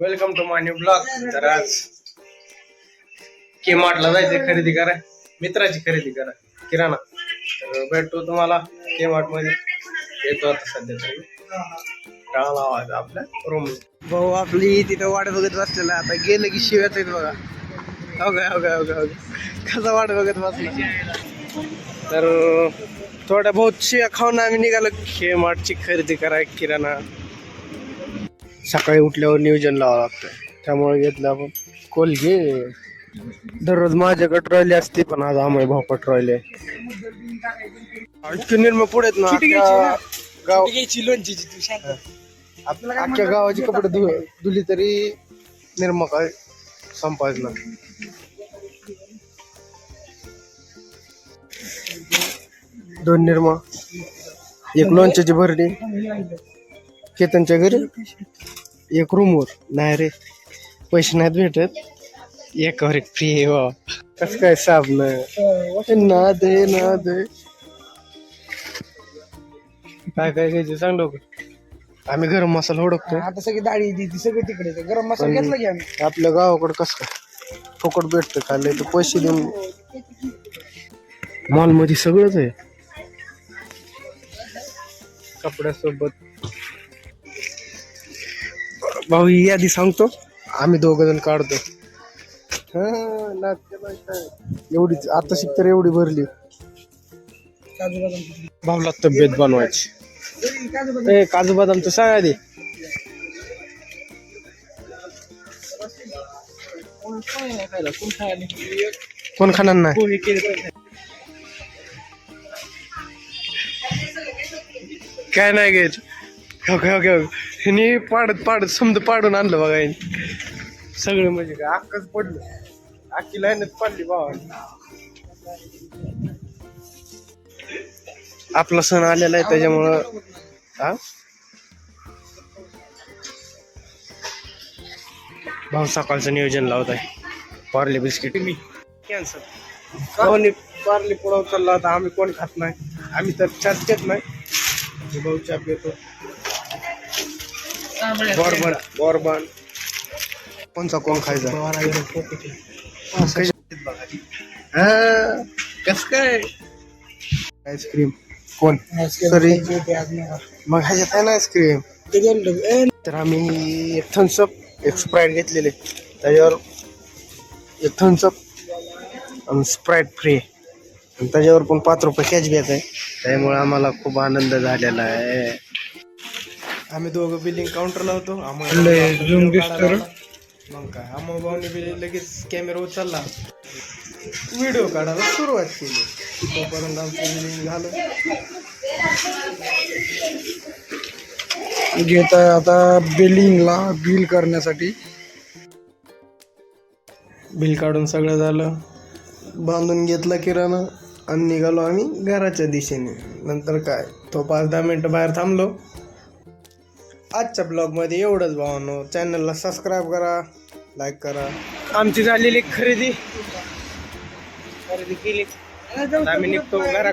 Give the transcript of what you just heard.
Welcome to my new blog. तर आज के मार्टला जायचंय खरेदी करा, मित्राची खरेदी करा किराणा. तर भेटतो तुम्हाला के मार्ट मध्ये. येतो आता सध्या तरी टाळा लावायचा आपल्या रूम. भाऊ आपली तिथं वाट बघत बसलेला, आता गेलं की शिव्याच आहेत बघा. हो कसा वाट बघत बसला. तर थोड्या बहुत शिया खाऊन आम्ही निघालो के मार्टची खरेदी करा किराणा. सकाळी उठल्यावर नियोजन लावावं लागतं, त्यामुळे घेतलं आपण कोलगेट. दररोज माझ्याकडे ट्रॉली असते, पण आज आम्ही भाऊ ट्रॉली इतकी निर्मळ पुढे ना गाव अख्ख्या गावाची कपडे धुली तरी निर्मळ काय संपायच ना. दोन निर्मळ, एक लोणच्याची भरडी केतनच्या घरी, एक रूमवर. नाही रे, पैसे नाहीत भेटत, एकावर एक फ्री आहे बा. कस काय साबण ना दे काय घ्यायचं सांग लोक. आम्ही गरम मसाला ओळखतो. आता सगळी डाळी ती सगळी तिकडे गरम मसाला घेतला की आम्ही. आपल्या गावाकडे कस काय फुकट भेटतं, खाल्लंय तर पैसे देऊन. मॉल मध्ये सगळंच आहे कपड्यासोबत. भाऊ ही यादी सांगतो, आम्ही दोघं जण काढतो. एवढीच आता शिकतर एवढी भरली. भाऊला तब्येत बनवायची. काजू बदाम तर सांग आधी. कोण खाणार नाही. काय नाही घ्यायचं. हिने पाडत समजा पाडून आणलं बघा. सगळं म्हणजे काय अक्काच पडलं, अख्खी लाईनच पडली भावा. आपला सण आलेला आहे त्याच्यामुळं भाऊ सकाळचं नियोजन लावत आहे. पार्ले बिस्किट मी कॅन्सर. पार्ले पुढं चालला होता. आम्ही कोण खात नाही, आम्ही तर चहाच घेत नाही. भाऊ चहा पितो. बॉर्बन कोणचा कोण खायचा. कस काय आईस्क्रीम कोण सॉरी मग ह्याच्यात आहे ना आईस्क्रीम. तर आम्ही एक थम्सअप एक स्प्राईट घेतलेले, त्याच्यावर एक थम्सअप आणि स्प्राईट फ्री, आणि त्याच्यावर पण 5 रुपये कॅशबॅक आहे. त्यामुळे आम्हाला खूप आनंद झालेला आहे. आम्ही दोघं बिलिंग काउंटर लावतो. मग काय आम्हा भाऊने बी लगेच कॅमेरा उचलला, व्हिडिओ काढायला सुरुवात केली. तोपर्यंत आमचं बिलिंग झालं. घेत आहे आता बिलिंगला बिल करण्यासाठी. बिल काढून सगळं झालं, बांधून घेतला किराणा आणि निघालो आम्ही घराच्या दिशेने. नंतर काय तो 5-10 मिनिटं बाहेर थांबलो. आजच्या ब्लॉगमध्ये एवढंच भावांनो. चॅनलला सबस्क्राईब करा, लाईक करा. आमची झालेली खरेदी केली, आम्ही निघतो घरा.